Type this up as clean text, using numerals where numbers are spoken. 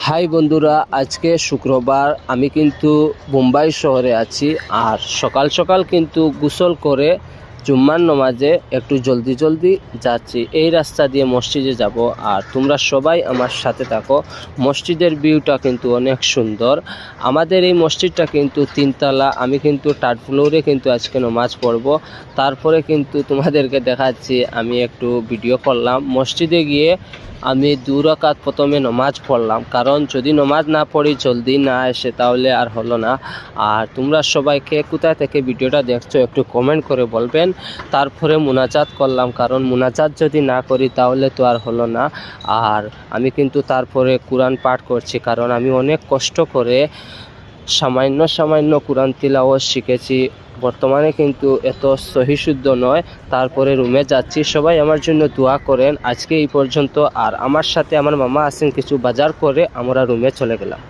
High বন্ধুরা, আজকে শুক্রবার। আমি কিন্তু মুম্বাই শহরে আছি। আর সকাল সকাল কিন্তু গোসল করে জুম্মার নামাজে একটু জলদি জলদি যাচ্ছি। এই রাস্তা দিয়ে মসজিদে যাব। আর তোমরা সবাই আমার সাথে থাকো। মসজিদের ভিউটা কিন্তু অনেক সুন্দর। আমাদের এই মসজিদটা কিন্তু তিনতলা। আমি কিন্তু থার্ড ফ্লোরে কিন্তু আজকে নামাজ পড়ব। তারপরে কিন্তু তোমাদেরকে দেখাচ্ছি। আমি একটু ভিডিও করলাম। মসজিদে গিয়ে আমি 2 রাকাত প্রথমে নামাজ পড়লাম, কারণ যদি নামাজ না পড়ি জলদি না আসে তাহলে আর হলো না। আর তোমরা সবাইকে কোথা থেকে ভিডিওটা দেখছো একটু কমেন্ট করে বলবেন। তারপরে মুনাজাত করলাম, কারণ মুনাজাত যদি না করি তাহলে তো আর হলো না। আর আমি কিন্তু তারপরে কোরআন পাঠ করছি, কারণ আমি অনেক কষ্ট করে সামান্য কোরআন তিলাওয়াত শিখেছি। বর্তমানে কিন্তু এত সহি শুদ্ধ নয়। তারপরে রুমে যাচ্ছি। সবাই আমার জন্য দোয়া করেন। আজকে এই পর্যন্ত। আর আমার সাথে আমার মামা আছেন, কিছু বাজার করে আমরা রুমে চলে গেলাম।